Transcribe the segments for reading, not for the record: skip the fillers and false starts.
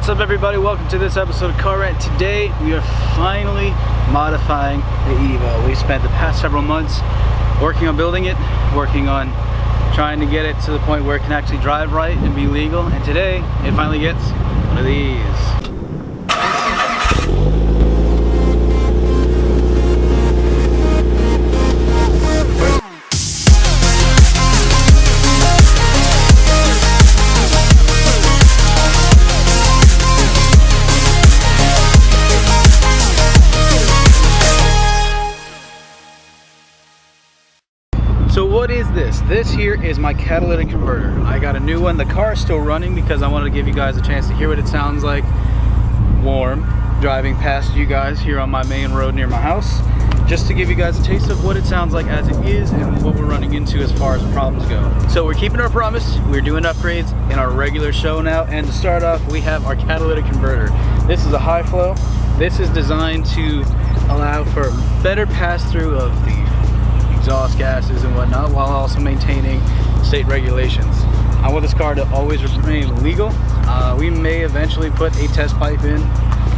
What's up everybody, welcome to this episode of Car Rant. Today we are finally modifying the Evo. We spent the past several months working on building it, working on trying to get it to the point where it can actually drive right and be legal, and today it finally gets one of these. So what is this? This here is my catalytic converter. I got a new one. The car is still running because I wanted to give you guys a chance to hear what it sounds like warm, driving past you guys here on my main road near my house, just to give you guys a taste of what it sounds like as it is and what we're running into as far as problems go. So we're keeping our promise. We're doing upgrades in our regular show now, and to start off we have our catalytic converter. This is a high flow. This is designed to allow for better pass-through of the exhaust gases and whatnot, while also maintaining state regulations. I want this car to always remain legal. We may eventually put a test pipe in,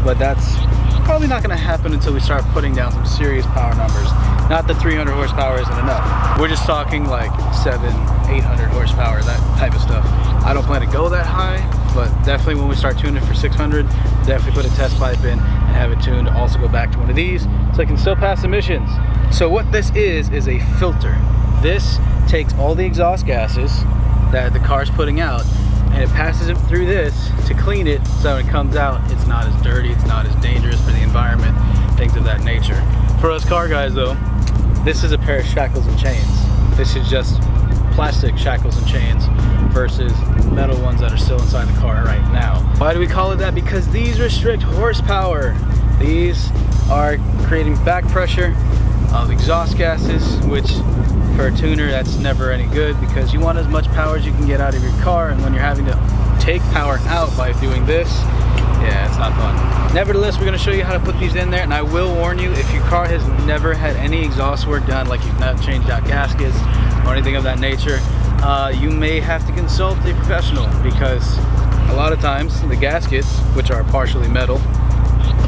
but that's probably not going to happen until we start putting down some serious power numbers. Not that 300 horsepower isn't enough. We're just talking like 700-800 horsepower, that type of stuff. I don't plan to go that high, but definitely when we start tuning for 600, definitely put a test pipe in and have it tuned to also go back to one of these so it can still pass emissions. So what this is a filter. This takes all the exhaust gases that the car's putting out and it passes it through this to clean it, so when it comes out it's not as dirty, it's not as dangerous for the environment, things of that nature. For us car guys though, this is a pair of shackles and chains. This is just plastic shackles and chains versus metal ones that are still inside the car right now. Why do we call it that? Because these restrict horsepower. These are creating back pressure of exhaust gases, which for a tuner that's never any good, because you want as much power as you can get out of your car, and when you're having to take power out by doing this, yeah, it's not fun. Nevertheless, we're going to show you how to put these in there, and I will warn you, if your car has never had any exhaust work done, like you've not changed out gaskets or anything of that nature, you may have to consult a professional, because a lot of times the gaskets, which are partially metal,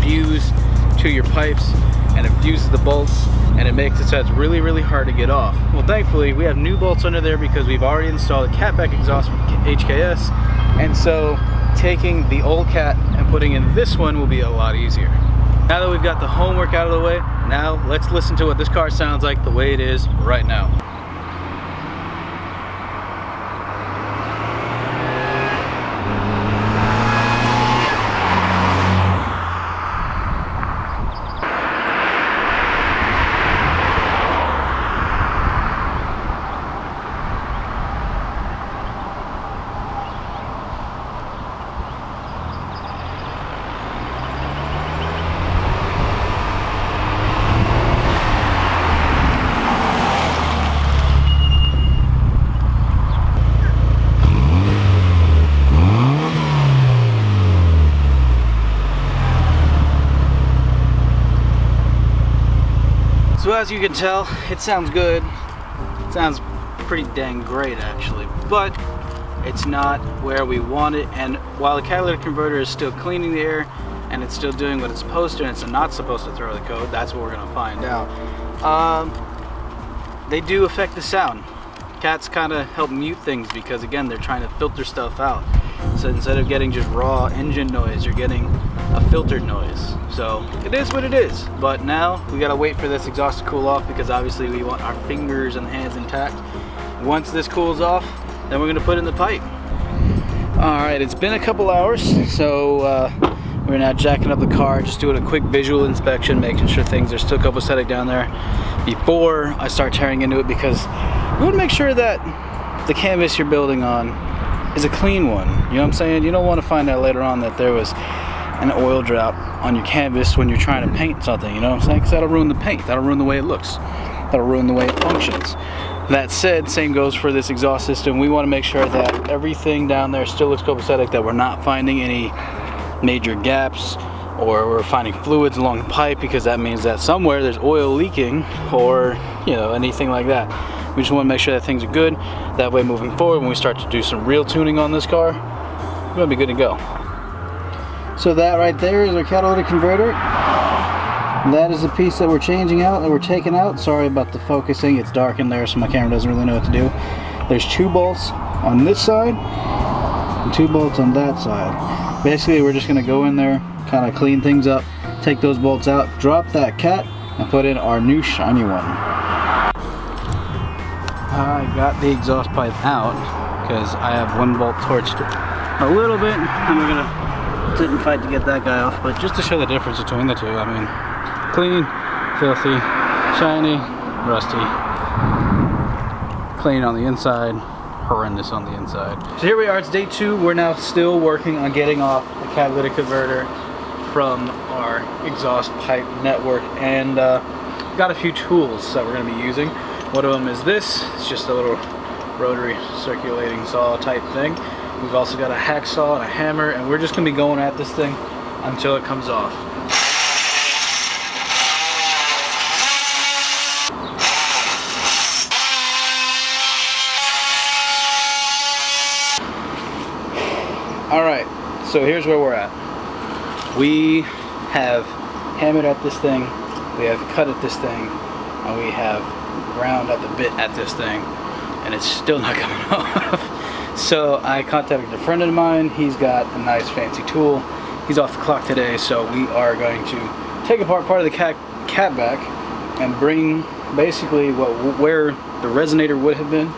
fuse to your pipes and it fuses the bolts, and it makes it so it's really, really hard to get off. Well, thankfully, we have new bolts under there because we've already installed a catback exhaust from HKS, and so taking the old cat and putting in this one will be a lot easier. Now that we've got the homework out of the way, now let's listen to what this car sounds like the way it is right now. So as you can tell, it sounds good. It sounds pretty dang great actually, but it's not where we want it. And while the catalytic converter is still cleaning the air and it's still doing what it's supposed to, and it's not supposed to throw the code, that's what we're gonna find out. They do affect the sound. Cats kind of help mute things because again, they're trying to filter stuff out. So instead of getting just raw engine noise, you're getting a filtered noise. So it is what it is. But now we gotta wait for this exhaust to cool off, because obviously we want our fingers and hands intact. Once this cools off, then we're gonna put in the pipe. All right, it's been a couple hours, so we're now jacking up the car, just doing a quick visual inspection, making sure things are still copacetic down there before I start tearing into it, because we want to make sure that the canvas you're building on is a clean one. You know what I'm saying? You don't want to find out later on that there was an oil drop on your canvas when you're trying to paint something, you know what I'm saying? Because that'll ruin the paint, that'll ruin the way it looks, that'll ruin the way it functions. That said, same goes for this exhaust system. We want to make sure that everything down there still looks copacetic, that we're not finding any major gaps or we're finding fluids along the pipe, because that means that somewhere there's oil leaking or, you know, anything like that. We just want to make sure that things are good. That way moving forward, when we start to do some real tuning on this car, we're gonna be good to go. So that right there is our catalytic converter. That is the piece that we're changing out, that we're taking out. Sorry about the focusing, it's dark in there so my camera doesn't really know what to do. There's 2 bolts on this side and 2 bolts on that side. Basically we're just going to go in there, kind of clean things up, take those bolts out, drop that cat, and put in our new shiny one. I got the exhaust pipe out because I have 1 bolt torched a little bit, and we're gonna sit and fight to get that guy off, but just to show the difference between the two. I mean, clean, filthy, shiny, rusty, clean on the inside, horrendous on the inside. So here we are, it's day 2. We're now still working on getting off the catalytic converter from our exhaust pipe network, and got a few tools that we're going to be using. One of them is this. It's just a little rotary circulating saw type thing. We've also got a hacksaw and a hammer, and we're just going to be going at this thing until it comes off. Alright, so here's where we're at. We have hammered at this thing, we have cut at this thing, and we have ground at the bit at this thing, and it's still not coming off. So I contacted a friend of mine. He's got a nice fancy tool. He's off the clock today, so we are going to take apart part of the cat back and bring basically where the resonator would have been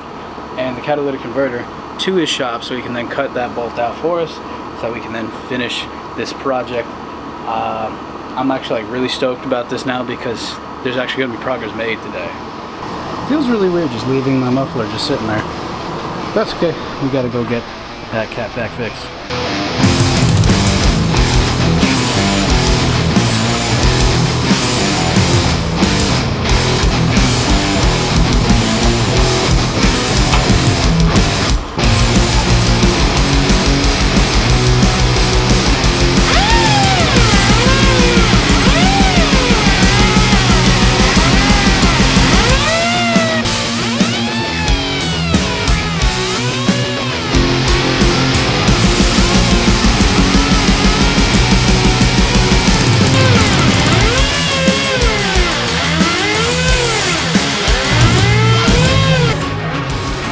and the catalytic converter to his shop, so he can then cut that bolt out for us, so we can then finish this project. I'm actually like really stoked about this now because there's actually going to be progress made today. Feels really weird just leaving my muffler just sitting there. That's okay. We got to go get that cat back fixed.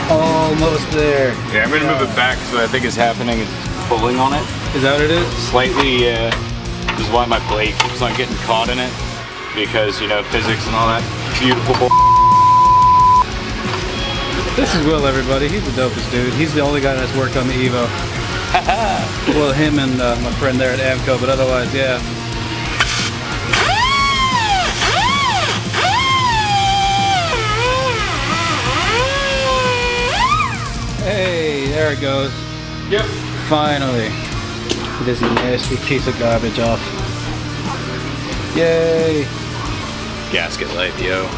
Almost there. Yeah, I'm gonna move it back because what I think is happening is pulling on it. Is that what it is? Slightly, this is why my blade keeps on getting caught in it, because, you know, physics and all that beautiful bull. This is Will, everybody. He's the dopest dude. He's the only guy that's worked on the Evo. Well, him and my friend there at Amco, but otherwise, yeah. Hey, there it goes. Yep. Finally. Get this nasty piece of garbage off. Yay. Gasket light, yo.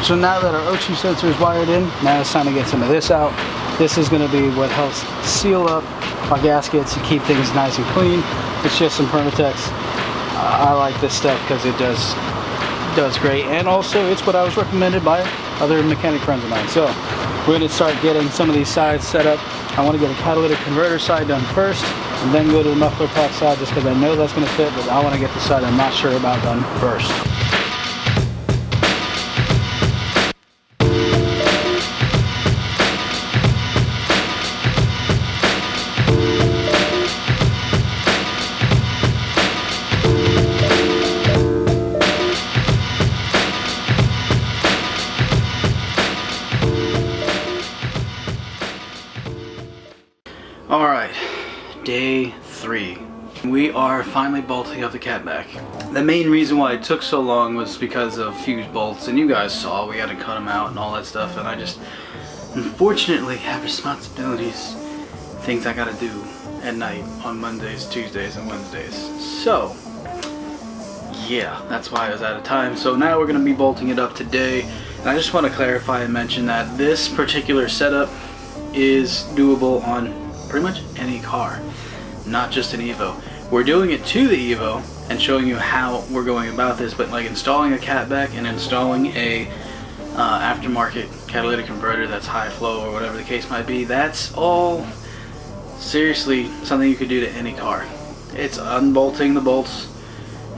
So now that our O2 sensor is wired in, now it's time to get some of this out. This is going to be what helps seal up our gaskets and keep things nice and clean. It's just some Permatex. I like this stuff because it does great, and also it's what I was recommended by other mechanic friends of mine. So we're going to start getting some of these sides set up. I want to get a catalytic converter side done first, and then go to the muffler pack side, just because I know that's going to fit, but I want to get the side I'm not sure about done first. Alright, day 3. We are finally bolting up the cat back. The main reason why it took so long was because of fuse bolts, and you guys saw we had to cut them out and all that stuff, and I just unfortunately have responsibilities, things I gotta do at night on Mondays, Tuesdays, and Wednesdays. So yeah, that's why I was out of time. So now we're gonna be bolting it up today, and I just want to clarify and mention that this particular setup is doable on pretty much any car, not just an Evo. We're doing it to the Evo and showing you how we're going about this, but like installing a catback and installing a aftermarket catalytic converter that's high flow or whatever the case might be, that's all seriously something you could do to any car. It's unbolting the bolts,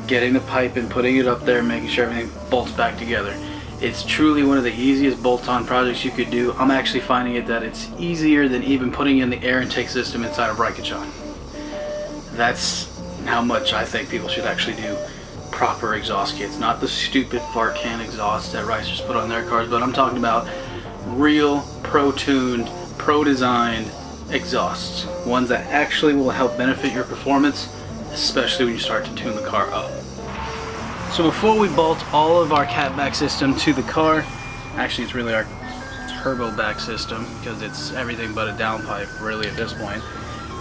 getting the pipe and putting it up there, making sure everything bolts back together. It's truly one of the easiest bolt-on projects you could do. I'm actually finding it that it's easier than even putting in the air intake system inside of Raika. That's how much I think people should actually do proper exhaust kits, not the stupid fart can exhaust that Racers put on their cars, but I'm talking about real pro-tuned, pro-designed exhausts, ones that actually will help benefit your performance, especially when you start to tune the car up. So before we bolt all of our catback system to the car, actually it's really our turbo back system because it's everything but a downpipe really at this point.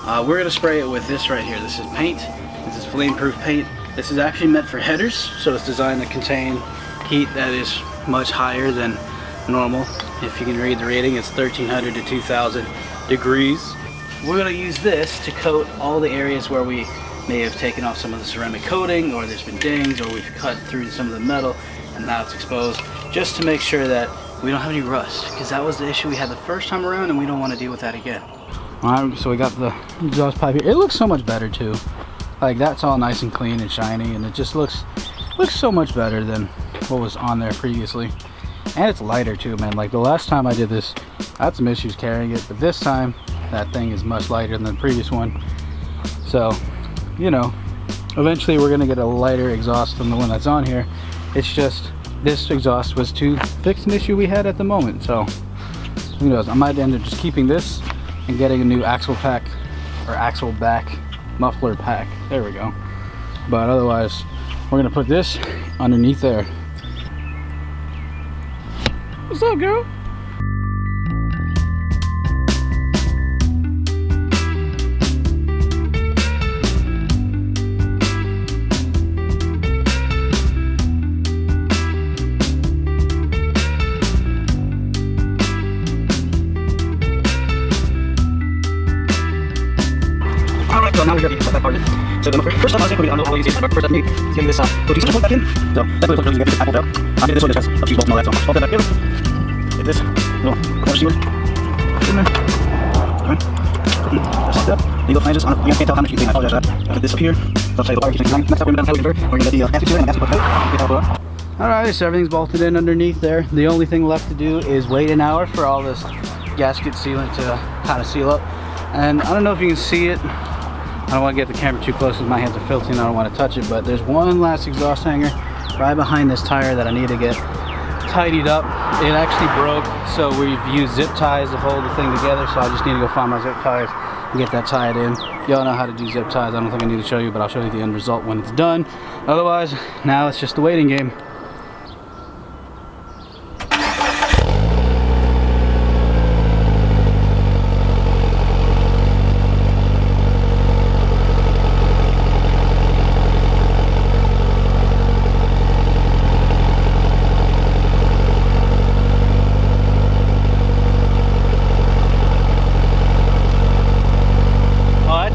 We're going to spray it with this right here. This is paint. This is flame-proof paint. This is actually meant for headers, so it's designed to contain heat that is much higher than normal. If you can read the rating, it's 1300 to 2000 degrees. We're going to use this to coat all the areas where we may have taken off some of the ceramic coating, or there's been dings, or we've cut through some of the metal and now it's exposed, just to make sure that we don't have any rust, because that was the issue we had the first time around and we don't want to deal with that again. Alright, so we got the exhaust pipe here. It looks so much better too. Like, that's all nice and clean and shiny, and it just looks so much better than what was on there previously. And it's lighter too, man. Like the last time I did this, I had some issues carrying it, but this time that thing is much lighter than the previous one. So, you know, eventually we're gonna get a lighter exhaust than the one that's on here. It's just this exhaust was to fix an issue we had at the moment. So who knows, I might end up just keeping this and getting a new axle pack or axle back muffler pack. There we go. But otherwise we're gonna put this underneath there. What's up, girl? Alright, so now we got the that part. So the first time I was going to put it on all easy, but first me is getting this go decent back in. So definitely looks really good. Get this apple out. I did this one just has a few bolts and all that, so I'll put that back in. Get this little corner sealer in there. Alright. Just like that. Legal flanges. You can't tell how much you think. I apologize for that. Put this up here. So I'll tell you the bar keeps things. Next up, we're going to convert. We're going to get the gasket to it and gasket plug. Alright, so everything's bolted in underneath there. The only thing left to do is wait an hour for all this gasket sealant to kind of seal up. And I don't know if you can see it. I don't want to get the camera too close because my hands are filthy and I don't want to touch it, but there's one last exhaust hanger right behind this tire that I need to get tidied up. It actually broke, so we've used zip ties to hold the thing together, so I just need to go find my zip ties and get that tied in. Y'all know how to do zip ties. I don't think I need to show you, but I'll show you the end result when it's done. Otherwise, now it's just the waiting game.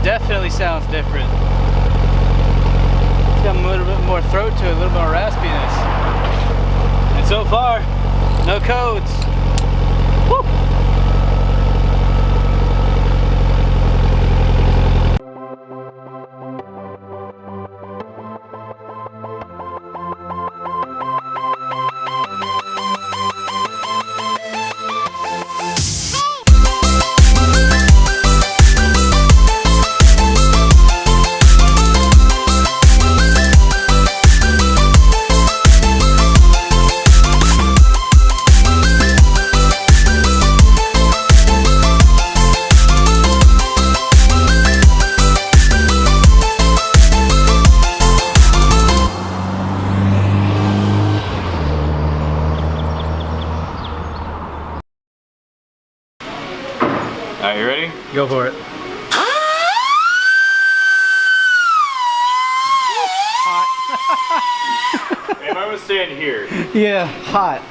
Definitely sounds different. It's got a little bit more throat to it, a little more raspiness. And so far, no codes. Woo! Alright, you ready? Go for it. Hey, if I was staying here. Yeah, hot.